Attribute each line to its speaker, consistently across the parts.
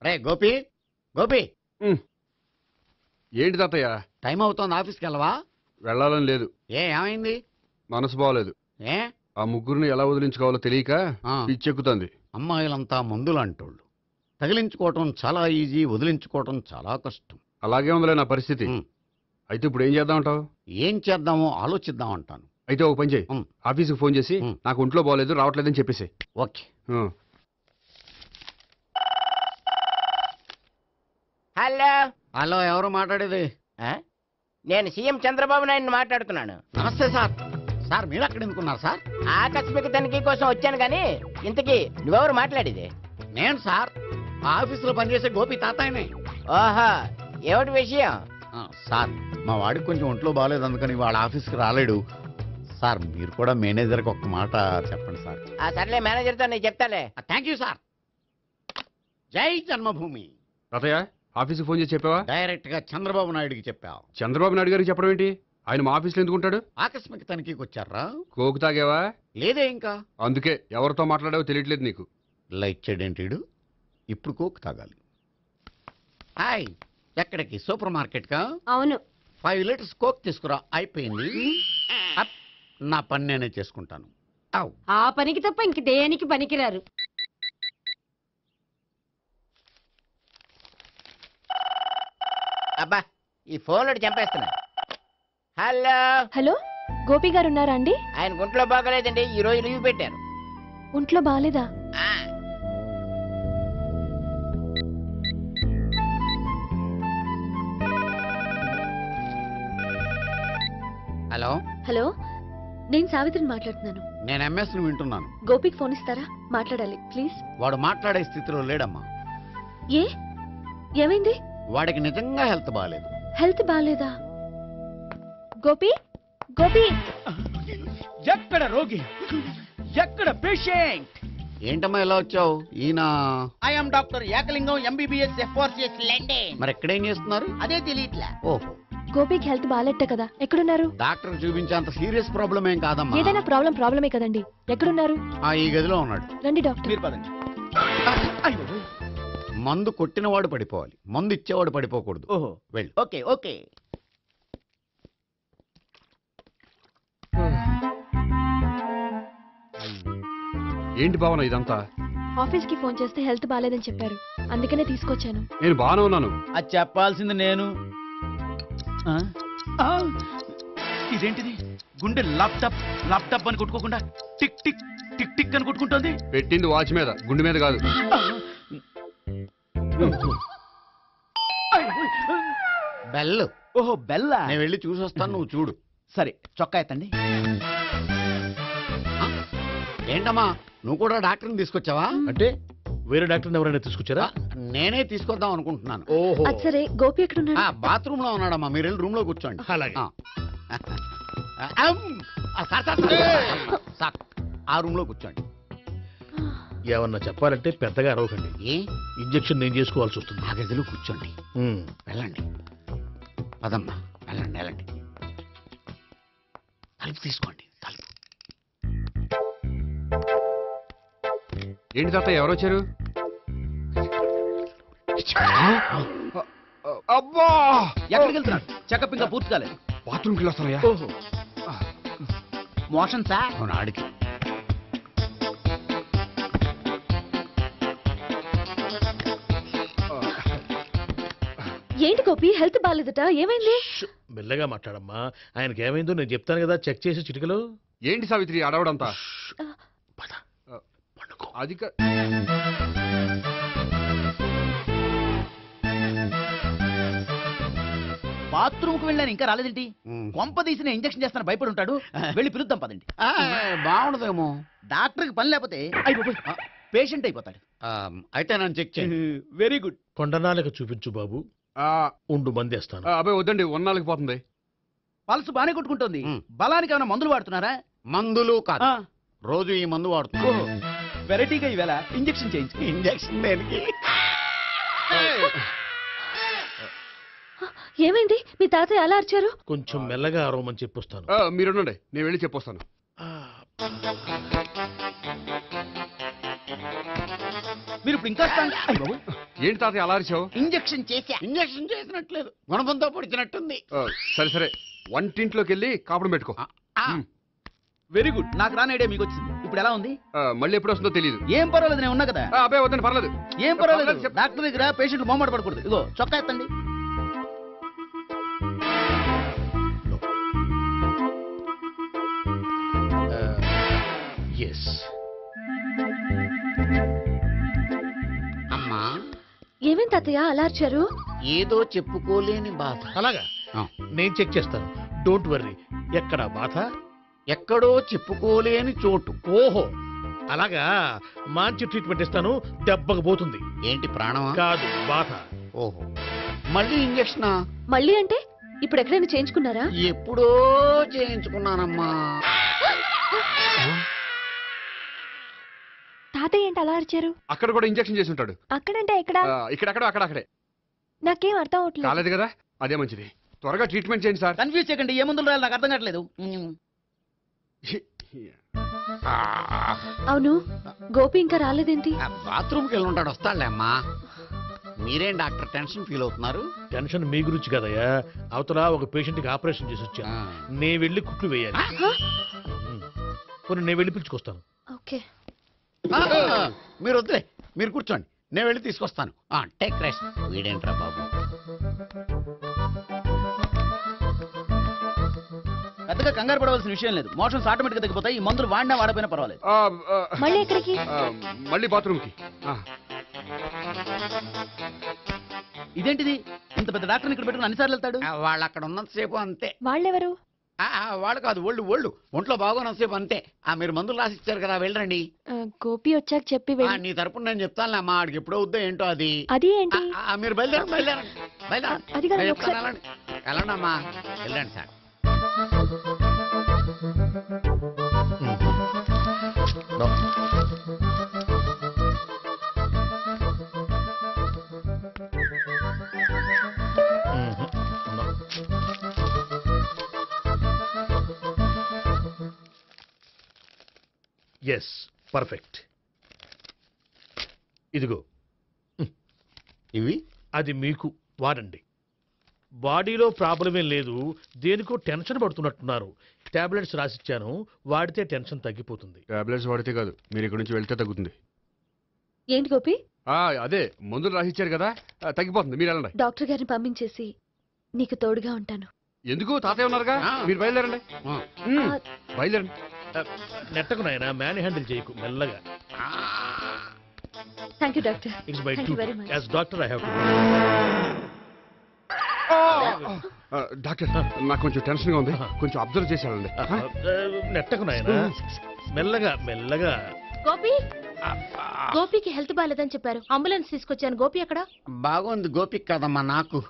Speaker 1: రే గోపి, గోపి
Speaker 2: ఏంటి తాతయ్య?
Speaker 1: టైం అవుతోంది, ఆఫీస్కి వెళ్ళవా?
Speaker 2: వెళ్ళాలని లేదు.
Speaker 1: ఏమైంది?
Speaker 2: మనసు బాగోలేదు.
Speaker 1: ఏ
Speaker 2: ఆ ముగ్గురిని ఎలా వదిలించుకోవాలో తెలియక పిచ్చెక్కుతుంది.
Speaker 1: అమ్మాయిలంతా మందులాంటోళ్ళు. తగిలించుకోవటం చాలా ఈజీ, వదిలించుకోవటం చాలా కష్టం.
Speaker 2: అలాగే ఉందిలే నా పరిస్థితి. అయితే ఇప్పుడు ఏం చేద్దామంటావు?
Speaker 1: ఏం చేద్దామో ఆలోచిద్దాం అంటాను.
Speaker 2: అయితే ఒక పని చేయి, ఆఫీస్కి ఫోన్ చేసి నాకు ఒంట్లో బాగోలేదు రావట్లేదని చెప్పేసి.
Speaker 1: ఓకే.
Speaker 3: హలో
Speaker 1: హలో, ఎవరు మాట్లాడేది?
Speaker 3: నేను సీఎం చంద్రబాబు నాయుడు మాట్లాడుతున్నాను.
Speaker 1: నమస్తే సార్. సార్ మీరు అక్కడ ఎందుకున్నారు సార్?
Speaker 3: ఆకస్మిక తనిఖీ కోసం వచ్చాను కానీ ఇంతకీ నువ్వెవరు మాట్లాడేది?
Speaker 1: నేను సార్, ఆఫీసులో పనిచేసే గోపి తాతాయనే.
Speaker 3: ఓహో, ఏమిటి విషయం?
Speaker 1: సార్, మా వాడికి కొంచెం ఒంట్లో బాగాలేదు, అందుకని వాళ్ళ ఆఫీస్కి రాలేడు. సార్ మీరు కూడా మేనేజర్కి ఒక్క మాట చెప్పండి సార్.
Speaker 3: సర్లే, మేనేజర్తో నేను చెప్తాలే.
Speaker 1: Thank you sir. జై జన్మభూమి.
Speaker 2: తాతయ్య ఆఫీస్కి ఫోన్ చేసి చెప్పావా?
Speaker 1: డైరెక్ట్ గా చంద్రబాబు నాయుడుకి చెప్పావు.
Speaker 2: చంద్రబాబు నాయుడు గారికి చెప్పడం ఏంటి? ఆయన మా ఆఫీస్లో ఎందుకుంటాడు?
Speaker 1: ఆకస్మిక తనిఖీకి వచ్చారా?
Speaker 2: కోకు తాగావా?
Speaker 1: లేదే ఇంకా.
Speaker 2: అందుకే ఎవరితో మాట్లాడావో తెలియట్లేదు నీకు.
Speaker 1: లైట్ చేయడేంటిడు, ఇప్పుడు కోక్ తాగాలి. హాయ్, ఎక్కడికి? సూపర్ మార్కెట్ కా?
Speaker 4: అవును.
Speaker 1: 5 లీటర్స్ కోక్ తీసుకురా. అయిపోయింది. నా పని నేనే చేసుకుంటాను.
Speaker 4: ఆ పనికి తప్ప ఇంక దేనికి పనికిరారు.
Speaker 3: అబ్బా, ఈ ఫోన్లో చంపేస్తున్నా. హలో
Speaker 5: హలో, గోపి గారు ఉన్నారా అండి?
Speaker 3: ఆయన గుంట్లో బాగలేదండి, ఈ రోజు లీవ్ పెట్టారు.
Speaker 5: ఒంట్లో బాగాలేదా?
Speaker 1: హలో
Speaker 5: హలో, నేను సావిత్రిని మాట్లాడుతున్నాను.
Speaker 1: నేను ఎంఎస్ ను వింటున్నాను.
Speaker 5: గోపికి ఫోన్ ఇస్తారా? మాట్లాడాలి ప్లీజ్.
Speaker 1: వాడు మాట్లాడే స్థితిలో లేడమ్మా.
Speaker 5: ఏ, ఏమైంది?
Speaker 1: వాడికి నిజంగా హెల్త్ బాగాలేదు.
Speaker 5: హెల్త్ బాగాలేదా? గోపి, గోపి.
Speaker 6: ఎక్కడ రోగి, ఎక్కడ పేషెంట్?
Speaker 1: ఏంటమ్మా ఇలా వచ్చావు? ఈయన
Speaker 3: I'm doctor Ekalingam, MBBS, FRCS London.
Speaker 1: మరి ఎక్కడేం చేస్తున్నారు?
Speaker 3: అదే తెలియట్లా.
Speaker 1: ఓహో,
Speaker 5: గోపికి హెల్త్ బాగాలెట్ట కదా, ఎక్కడున్నారు?
Speaker 1: డాక్టర్ చూపించేంత సీరియస్ ప్రాబ్లం ఏం కాదమ్మా.
Speaker 5: ఏదైనా ప్రాబ్లమే కదండి. ఎక్కడున్నారు?
Speaker 1: ఈ గదిలో ఉన్నాడు.
Speaker 5: రండి డాక్టర్.
Speaker 6: మీరు పదండి.
Speaker 1: మందు కొట్టినవాడు పడిపోవాలి, మందు ఇచ్చేవాడు పడిపోకూడదు.
Speaker 6: ఓహో,
Speaker 1: వెళ్ళు.
Speaker 3: Okay okay.
Speaker 2: ఏంటి భావన ఇదంతా?
Speaker 5: ఆఫీస్ కి ఫోన్ చేస్తే హెల్త్ బాగాలేదని చెప్పారు, అందుకనే తీసుకొచ్చాను.
Speaker 2: నేను బాగానే ఉన్నాను.
Speaker 6: అది చెప్పాల్సింది నేను. ఇదేంటిది? గుండె లాప్టాప్ లాప్టాప్ అని కొట్టుకోకుండా టిక్ టిక్ టిక్ టిక్ అని కొట్టుకుంటోంది.
Speaker 2: పెట్టింది వాచ్ మీద, గుండె మీద కాదు.
Speaker 1: బెల్.
Speaker 6: ఓహో, బెల్లా.
Speaker 1: నేను వెళ్ళి చూసి వస్తాను, నువ్వు చూడు.
Speaker 6: సరే, చొక్కా ఎత్తండి.
Speaker 1: ఏంటమ్మా, నువ్వు కూడా డాక్టర్ని తీసుకొచ్చావా?
Speaker 7: అంటే వేరే డాక్టర్ని ఎవరైనా తీసుకొచ్చారా?
Speaker 1: నేనే తీసుకొద్దాం అనుకుంటున్నాను.
Speaker 7: ఓహో,
Speaker 5: అది సరే, గోపి ఎక్కడున్నాడు?
Speaker 1: బాత్రూమ్ లో ఉన్నాడమ్మా, మీరు వెళ్ళి రూమ్ లో కూర్చోండి.
Speaker 7: అలాగే.
Speaker 1: సార్, ఆ రూమ్ లో కూర్చోండి.
Speaker 7: ఏమన్నా చెప్పాలంటే పెద్దగా అరవకండి.
Speaker 1: ఏ
Speaker 7: ఇంజెక్షన్ నేను చేసుకోవాల్సి వస్తుంది.
Speaker 1: ఆ గదిలో కూర్చోండి. వెళ్ళండి, పదమ్మా, వెళ్ళండి వెళ్ళండి. తలుపు తీసుకోండి, తలుపు.
Speaker 2: ఏంటి తాత ఎవరు వచ్చారు? అబ్బా,
Speaker 6: ఎక్కడికి వెళ్తున్నాడు? చెకప్ ఇంకా పూర్తి కాలేదు.
Speaker 2: బాత్రూమ్కి వస్తున్నాయా?
Speaker 6: ఓహో, మోషన్ సార్.
Speaker 1: అవును, ఆడికి.
Speaker 5: ఏంటి గోపి, హెల్త్ బాగాలేదట, ఏమైంది?
Speaker 7: మెల్లగా మాట్లాడమ్మా. ఆయనకి ఏమైందో నేను చెప్తాను కదా, చెక్ చేసి చిటికలో.
Speaker 2: ఏంటి సావిత్రి అడవడంతా? అది
Speaker 6: బాత్రూమ్ కు వెళ్ళాను, ఇంకా రాలేదేంటి? కొంప తీసిన ఇంజక్షన్ చేస్తాను భయపడి ఉంటాడు. వెళ్ళి పిలుద్దాం పదండి.
Speaker 1: బాగుండదేమో.
Speaker 6: డాక్టర్కి పని లేకపోతే పేషెంట్ అయిపోతాడు.
Speaker 1: అయితే నన్ను చెక్ చేయండి.
Speaker 6: Very good.
Speaker 7: కొండనాలకు చూపించు బాబు. ఉండు మందేస్తాను.
Speaker 2: అబ్బాయి వద్దండి, ఉన్నాళ్ళకి పోతుంది.
Speaker 6: పల్స్ బానే కొట్టుకుంటుంది. బలానికి ఏమైనా మందులు వాడుతున్నారా?
Speaker 1: మందులు కాదు, రోజు ఈ మందు వాడుతున్నా.
Speaker 6: వెరైటీగా ఈవేళ ఇంజక్షన్ చేయించు.
Speaker 1: ఇంజక్షన్ దేనికి?
Speaker 5: ఏమైంది? మీ తాతయ్య అలా అరిచారు?
Speaker 7: కొంచెం మెల్లగా అరవమని చెప్పొస్తాను.
Speaker 2: మీరుండండి, నేను వెళ్ళి చెప్పొస్తాను.
Speaker 6: మీరు ఇప్పుడు ఇంకా strong. అయ్య బాబోయ్.
Speaker 2: ఏంటి తాతయ్య అలా అరిచావు?
Speaker 6: ఇంజెక్షన్ చేశా.
Speaker 1: ఇంజక్షన్ చేసినట్లేదు గుణపంతో పొడిచినట్టుంది.
Speaker 2: సరే సరే వంటింట్లోకి వెళ్ళి కాపుడు పెట్టుకో.
Speaker 6: Very good. నాకు రాని ఐడియా మీకు వచ్చింది. ఇప్పుడు ఎలా ఉంది?
Speaker 2: మళ్ళీ ఎప్పుడు వస్తుందో తెలియదు.
Speaker 6: ఏం పర్వాలేదు, నేను ఉన్నా కదా.
Speaker 2: అబ్బాయి వద్దని పర్లేదు.
Speaker 6: ఏం పర్వాలేదు.
Speaker 2: పర్వాలేదు, చెప్పు.
Speaker 6: డాక్టర్ దగ్గర పేషెంట్లు మొహమాట పడకూడదు. ఇగో చొక్కా ఎత్తండి. ఎస్.
Speaker 1: అమ్మా
Speaker 5: ఏమేం తాతయ్య అలా అరిచారు?
Speaker 1: ఏదో చెప్పుకోలేని బాధ.
Speaker 7: అలాగా
Speaker 1: ఆ.
Speaker 7: నేను చెక్ చేస్తాను, డోంట్ వర్రీ. ఎక్కడ బాధ?
Speaker 1: ఎక్కడో చెప్పుకోలేని చోటు.
Speaker 7: ఓహో అలాగా, మంచి ట్రీట్మెంట్ ఇస్తాను, దెబ్బకు పోతుంది.
Speaker 1: ఏంటి ప్రాణమా?
Speaker 7: కాదు, బాధ.
Speaker 1: ఓహో మళ్ళీ ఇంజక్షనా?
Speaker 5: మళ్ళీ అంటే ఇప్పుడు ఎక్కడైనా చేయించుకున్నారా?
Speaker 1: ఎప్పుడో చేయించుకున్నానమ్మా.
Speaker 5: తాతయ్య ఏంటి అలా అరిచారు?
Speaker 2: అక్కడ కూడా ఇంజెక్షన్ చేసి ఉంటాడు.
Speaker 5: అక్కడంటే ఎక్కడ?
Speaker 2: ఇక్కడెక్కడో అక్కడక్కడే.
Speaker 5: నాకేం అర్థం అవట్లేదు.
Speaker 2: కాలేదు కదా, అదే మంచిది. త్వరగా ట్రీట్మెంట్ చేయండి సార్.
Speaker 6: కన్ఫ్యూజ్ చేయకండి. ఏ మందులు రాయాలి నాకు అర్థం కావట్లేదు.
Speaker 5: అవును, గోపి ఇంకా రాలేదేంటి?
Speaker 1: బాత్రూమ్కి వెళ్ళి ఉంటాడు, వస్తాడులే అమ్మా. మీరేం డాక్టర్ టెన్షన్ ఫీల్ అవుతున్నారు?
Speaker 7: టెన్షన్ మీ గురించి కదయ్యా, అవతల ఒక పేషెంట్ కి ఆపరేషన్ చేసి వచ్చాను. నేను వెళ్ళి కుట్లు వేయాలి. కొన్ని నేను వెళ్ళి పిలుచుకొస్తాను.
Speaker 5: ఓకే.
Speaker 1: మీరు వద్దులే, మీరు కూర్చోండి, నేను వెళ్ళి తీసుకొస్తాను. Take rest. వీడేంట్రా బాబు.
Speaker 6: పెద్దగా కంగారు పడవలసిన విషయం లేదు. మోషన్స్ ఆటోమేటిక్ గా తగ్గిపోతాయి. ఈ మందులు వాడినా వాడపోయినా పర్వాలేదు.
Speaker 5: మళ్ళీ ఎక్కడికి?
Speaker 2: మళ్ళీ బాత్రూమ్కి.
Speaker 6: ఇదేంటిది, ఇంత పెద్ద డాక్టర్ని ఇక్కడ పెట్టుకుని అన్నిసార్లు వెళ్తాడు?
Speaker 1: వాళ్ళు అక్కడ ఉన్నంతసేపు అంతే.
Speaker 5: వాళ్ళెవరు?
Speaker 1: వాళ్ళు కాదు, ఒళ్ళు ఒంట్లో బాగోనంతసేపు అంతే. మీరు మందులు రాసిచ్చారు కదా, వెళ్ళండి.
Speaker 5: గోపి వచ్చాక చెప్పి
Speaker 1: నీ తరపున నేను చెప్తానులే అమ్మా, ఆడికి ఎప్పుడో వద్దో ఏంటో అది.
Speaker 5: అది ఏంటి?
Speaker 1: మీరు బయలుదేరండి.
Speaker 5: అది కాదు,
Speaker 1: నేను
Speaker 5: ఒకసారి-
Speaker 1: చెప్తాను, వెళ్ళండి అమ్మా, వెళ్ళండి సార్.
Speaker 7: Yes, perfect. ఇదిగో
Speaker 1: ఇవి
Speaker 7: అది మీకు వాడండి. బాడీలో ప్రాబ్లం ఏం లేదు, దేనికో టెన్షన్ పడుతున్నట్టున్నారు. టాబ్లెట్స్ రాసిచ్చాను, వాడితే టెన్షన్ తగ్గిపోతుంది.
Speaker 2: టాబ్లెట్స్ వాడితే కాదు, మీరు ఇక్కడ నుంచి వెళ్తే తగ్గుతుంది.
Speaker 5: ఏంటి గోపి?
Speaker 2: అదే మందులు రాసిచ్చారు కదా, తగ్గిపోతుంది. మీరు వెళ్ళండి.
Speaker 5: డాక్టర్ గారిని పంపించేసి నీకు తోడుగా ఉంటాను.
Speaker 2: ఎందుకు, తాతయ్య ఉన్నారుగా, మీరు బయలుదేరండి. బయలుదేరండి.
Speaker 7: నెట్టకు నాయన, మ్యాన్ హ్యాండిల్ చేయకు, మెల్లగా.
Speaker 5: Thank you doctor.
Speaker 7: It's my
Speaker 5: Thank you very
Speaker 7: duty
Speaker 5: much.
Speaker 7: As doctor. I have to.
Speaker 2: Doctor, నాకు కొంచెం టెన్షన్ గా ఉంది, కొంచెం అబ్జర్వ్ చేసేయాలండి.
Speaker 7: నెట్టకు నాయన, మెల్లగా మెల్లగా.
Speaker 4: గోపి, గోపికి హెల్త్ బాలేదని చెప్పారు. అంబులెన్స్ తీసుకొచ్చాను. గోపి ఎక్కడ?
Speaker 1: బాగుంది. గోపిక్ కదమ్మా, నాకు.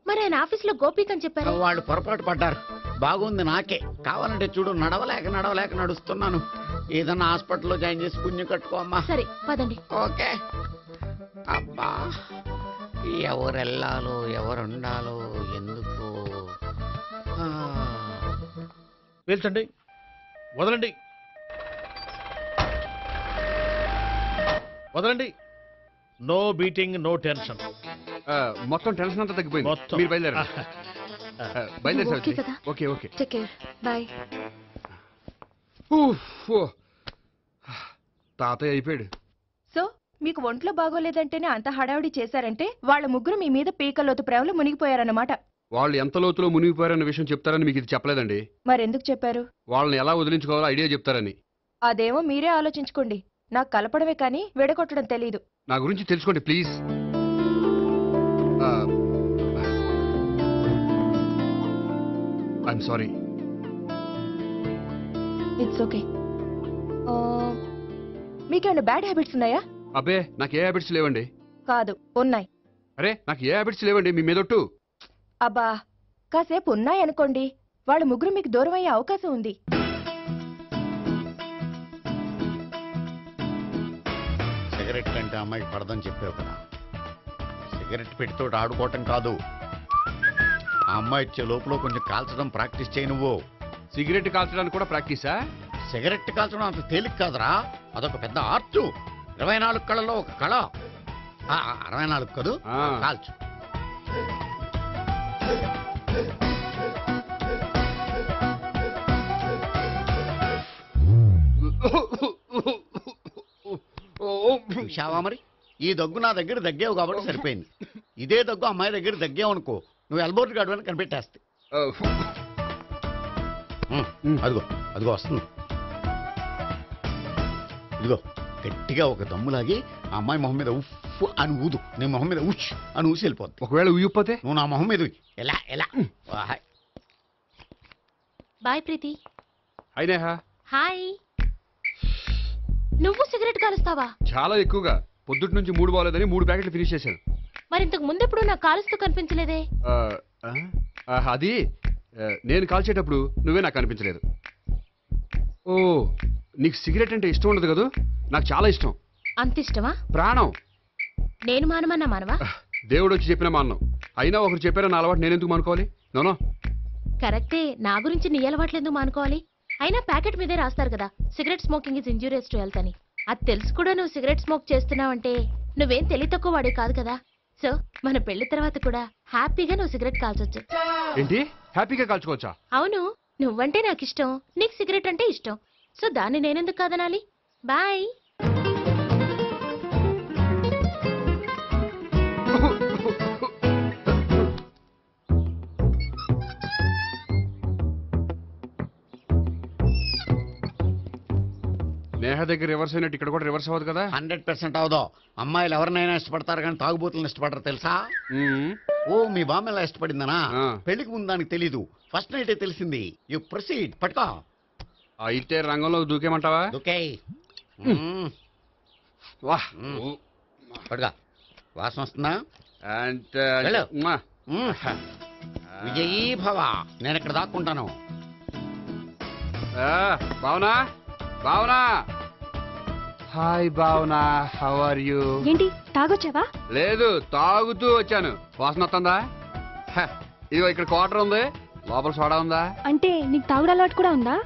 Speaker 4: మరి ఆయన ఆఫీస్ లో గోపిక్ అని చెప్పారు.
Speaker 1: వాళ్ళు పొరపాటు పడ్డారు. బాగుంది నాకే. కావాలంటే చూడు, నడవలేక నడుస్తున్నాను. ఏదన్నా హాస్పిటల్లో జాయిన్ చేసి పుణ్యం కట్టుకో అమ్మా.
Speaker 4: సరే పదండి.
Speaker 1: ఓకే. అబ్బా, ఎవరు వెళ్ళాలో ఎవరుండాలో ఎందుకు.
Speaker 7: పేల్చండి, వదలండి, వదలండి. No beating, no tension.
Speaker 2: మొత్తం టెన్షన్ అంతా తగ్గిపోయింది.
Speaker 7: మొత్తం.
Speaker 2: మీరు బయలుదేరండి. బయలుదేరి
Speaker 5: ఓకే కదా?
Speaker 2: Okay okay.
Speaker 5: Take care. Bye.
Speaker 2: తాతయ్య అయిపోయాడు.
Speaker 8: సో మీకు ఒంట్లో బాగోలేదంటేనే అంత హడావిడి చేశారంటే వాళ్ళ ముగ్గురు మీ మీద పీకల్లోతు ప్రేమలో మునిగిపోయారన్నమాట.
Speaker 2: వాళ్ళు ఎంత లోతులో మునిగిపోయారన్న విషయం చెప్తారని మీకు ఇది చెప్పలేదండి.
Speaker 8: మరెందుకు చెప్పారు?
Speaker 2: వాళ్ళని ఎలా వదిలించుకోవాలో ఐడియా చెప్తారని.
Speaker 8: అదేమో మీరే ఆలోచించుకోండి. నాకు కలపడమే కానీ విడగొట్టడం తెలీదు.
Speaker 2: నా గురించి తెలుసుకోండి please. I'm sorry.
Speaker 8: It's okay. మీకేమైనా బ్యాడ్ హ్యాబిట్స్ ఉన్నాయా?
Speaker 2: అబ్బే, నాకు ఏ హ్యాబిట్స్ లేవండి.
Speaker 8: కాదు, ఉన్నాయి.
Speaker 2: అరే, నాకు ఏ హ్యాబిట్స్ లేవండి, మీ మీదొట్టు.
Speaker 8: అబ్బా, కాసేపు ఉన్నాయనుకోండి, వాళ్ళ ముగ్గురు మీకు దూరం అయ్యే అవకాశం ఉంది.
Speaker 1: సిగరెట్ కంటే అమ్మాయికి పడదని చెప్పావు కదా. సిగరెట్ పెట్టితో ఆడుకోవటం కాదు, ఆ అమ్మాయి ఇచ్చే లోపల కొంచెం కాల్చడం ప్రాక్టీస్ చేయి నువ్వు.
Speaker 2: సిగరెట్ కాల్చడానికి కూడా ప్రాక్టీసా?
Speaker 1: సిగరెట్ కాల్చడం అంత తేలిక కాదురా, అదొక పెద్ద ఆర్ట్. 24 కళలో ఒక కళ. 64 కదూ
Speaker 2: ఆ.
Speaker 1: కాల్చు. చూశావా మరి ఈ దగ్గు నా దగ్గర దగ్గేవు కాబట్టి సరిపోయింది. ఇదే దగ్గు అమ్మాయి దగ్గర దగ్గేవు అనుకో, నువ్వు ఎల్బోర్డ్ గాడు అని కనిపెట్టేస్తే. అదిగో అదిగో వస్తుంది. ఇదిగో గట్టిగా ఒక దమ్ములాగి ఆ అమ్మాయి మొహం మీద ఉఫ్ అని ఊదు, నీ మొహం మీద ఉష్ అని ఊసి వెళ్ళిపోద్ది.
Speaker 2: ఒకవేళ ఉయ్యిపోతే
Speaker 1: నువ్వు నా మొహం మీద ఉయ్. ఎలా ఎలా వాహ్.
Speaker 4: బాయ్ ప్రీతి.
Speaker 2: అయినా
Speaker 4: హాయ్. నువ్వు సిగరెట్ కాలుస్తావా?
Speaker 2: చాలా ఎక్కువగా పొద్దుటి నుంచి 3 బాగోలేదని 3 ప్యాకెట్లు ఫినిష్ చేశాను.
Speaker 4: మరి ఇంతకు ముందెప్పుడు నాకు కాలుస్తూ కనిపించలేదే?
Speaker 2: అది నేను కాల్చేటప్పుడు నువ్వే నాకు కనిపించలేదు. ఓ నీకు సిగరెట్ అంటే ఇష్టం ఉండదు కదా? నాకు చాలా ఇష్టం.
Speaker 4: అంత ఇష్టమా?
Speaker 2: ప్రాణం.
Speaker 4: నేను మానమన్నా మానవా?
Speaker 2: దేవుడు వచ్చి చెప్పినా మానం. అయినా ఒకరు చెప్పారా నా అలవాటు నేను ఎందుకు మానుకోవాలి? నోనో.
Speaker 4: కరెక్టే, నా గురించి నీ అలవాట్లు ఎందుకు మానుకోవాలి? అయినా ప్యాకెట్ మీదే రాస్తారు కదా, cigarette smoking is injurious to health అని. అది తెలుసు కూడా నువ్వు సిగరెట్ స్మోక్ చేస్తున్నావంటే నువ్వేం తెలివి తక్కువ వాడే కాదు కదా. సో మన పెళ్లి తర్వాత కూడా హ్యాపీగా నువ్వు సిగరెట్ కాల్చొచ్చు.
Speaker 2: ఏంటి హ్యాపీగా కాల్చుకోవచ్చా?
Speaker 4: అవును, నువ్వంటే నాకు ఇష్టం, నీకు సిగరెట్ అంటే ఇష్టం. సో దాన్ని నేనెందుకు కాదనాలి? బాయ్.
Speaker 2: నేహ దగ్గర రివర్స్ అయినట్టు ఇక్కడ కూడా రివర్స్ అవ్వదు కదా?
Speaker 1: 100% అవదో. అమ్మాయిలు ఎవరినైనా ఇష్టపడతారు కానీ తాగుబోతులను ఇష్టపడరు తెలుసా? ఓ మీ బామ్మ ఎలా ఇష్టపడిందనా? పెళ్లికి ముందు దానికి తెలీదు, ఫస్ట్ నైటే తెలిసింది. You proceed. పట్టుకో.
Speaker 2: అయితే రంగంలో దూకేమంటావా?
Speaker 1: ఓకే
Speaker 2: వాహ్.
Speaker 1: పట్టుకో. వాసన వస్తుందా?
Speaker 2: అంటే
Speaker 1: వెళ్ళు. విజయీ భవ. నేను ఇక్కడ దాక్కుంటాను.
Speaker 2: Bhavana Bhavana. Hi Bhavana, how are you?
Speaker 5: ఏంటి తాగొచ్చావా?
Speaker 2: లేదు, తాగుతూ వచ్చాను. వాసన వస్తుందా? ఇదిగో ఇక్కడ క్వార్టర్ ఉంది, లోపల సోడా ఉందా?
Speaker 5: అంటే నీకు తాగుడు అలవాటు కూడా ఉందా?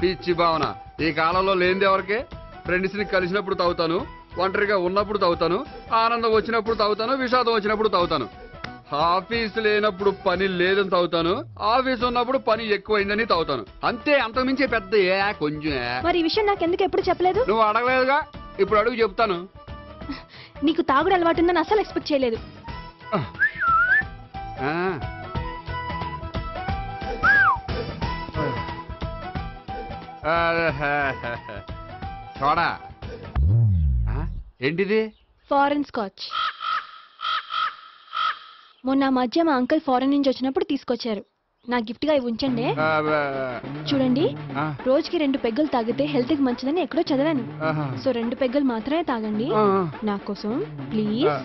Speaker 2: పిచ్చి భావన, ఈ కాలంలో లేనిది ఎవరికి? ఫ్రెండ్స్ ని కలిసినప్పుడు తాగుతాను, ఒంటరిగా ఉన్నప్పుడు తాగుతాను, ఆనందం వచ్చినప్పుడు తాగుతాను, విషాదం వచ్చినప్పుడు తాగుతాను. ఆఫీస్ లేనప్పుడు పని లేదని తాగుతాను, ఆఫీస్ ఉన్నప్పుడు పని ఎక్కువైందని తాగుతాను. అంతే, అంతకుమించే పెద్ద కొంచెం.
Speaker 5: మరి ఈ విషయం నాకు ఎందుకు ఎప్పుడు చెప్పలేదు?
Speaker 2: నువ్వు అడగలేదుగా, ఇప్పుడు అడుగు చెప్తాను.
Speaker 5: నీకు తాగుడు అలవాటు ఉందని అసలు ఎక్స్పెక్ట్ చేయలేదు.
Speaker 2: చూడా ఏంటిది?
Speaker 5: Foreign scotch. మొన్న మధ్య మా అంకుల్ ఫారెన్ నుంచి వచ్చినప్పుడు తీసుకొచ్చారు. నా గిఫ్ట్ గా ఇవి ఉంచండి. చూడండి, రోజుకి 2 పెగ్గులు తాగితే హెల్త్ కి మంచిదని ఎక్కడో చదివాను. సో 2 పెగ్గులు మాత్రమే తాగండి నా కోసం ప్లీజ్.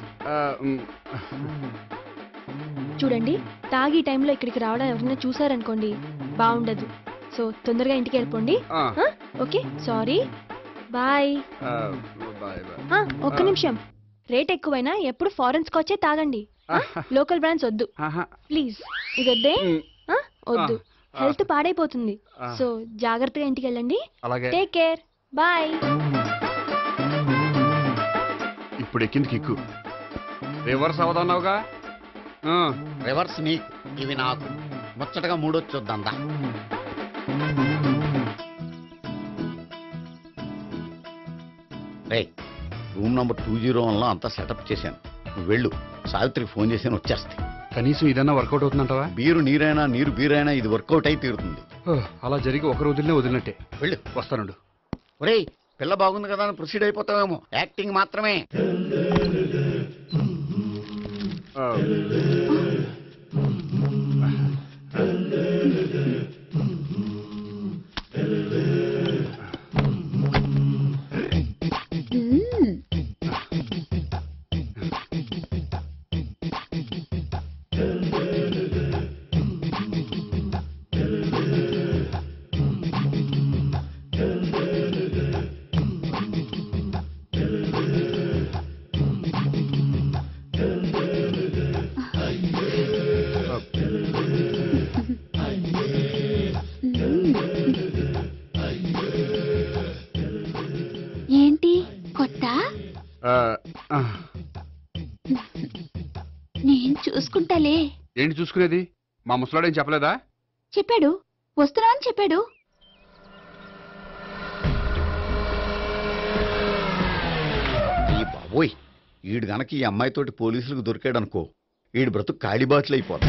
Speaker 5: చూడండి, తాగి టైంలో ఇక్కడికి రావడం ఎవరైనా చూసారనుకోండి బాగుండదు. సో తొందరగా ఇంటికి వెళ్ళిపోండి. Okay, sorry, bye. ఒక్క నిమిషం, రేట్ ఎక్కువైనా ఎప్పుడు ఫారెన్ స్కాచే తాగండి, లోకల్ బ్రాండ్స్ వద్దు ప్లీజ్. ఇది వద్దే, వద్దు, హెల్త్ పాడైపోతుంది. సో జాగ్రత్తగా ఇంటికి వెళ్ళండి. Take care, bye.
Speaker 2: ఇప్పుడు ఎక్కింది కిక్కు. రివర్స్ అవదన్నావుగా?
Speaker 1: రివర్స్ నీకు, ఇవి నాకు. ముచ్చటగా మూడొచ్చు చూద్దాందా. రే, రూమ్ నంబర్ 201లో అంతా సెటప్ చేశాను. నువ్వు వెళ్ళు, సావిత్రికి ఫోన్ చేసి వచ్చేస్తాయి.
Speaker 2: కనీసం ఇదన్నా వర్కౌట్ అవుతుందంటావా?
Speaker 1: బీరు నీరైనా నీరు బీరైనా ఇది వర్కౌట్ అయి తీరుతుంది.
Speaker 2: అలా జరిగి ఒకరు వదిలినట్టే.
Speaker 1: వెళ్ళు.
Speaker 2: వస్తానుండు.
Speaker 1: ఒరేయ్, పిల్ల బాగుంది కదా అని ప్రొసీడ్ అయిపోతావేమో. యాక్టింగ్ మాత్రమే.
Speaker 9: నేను చూసుకుంటాలే.
Speaker 2: ఏంటి చూసుకునేది? మా ముసలాడేం చెప్పలేదా?
Speaker 9: చెప్పాడు, వస్తున్నా అని చెప్పాడు.
Speaker 1: ఈ బాబోయ్, ఈడు గనక ఈ అమ్మాయితోటి పోలీసులకు దొరికాడనుకో, ఈడు బ్రతుకు కాళీబాతులు అయిపోతుంది.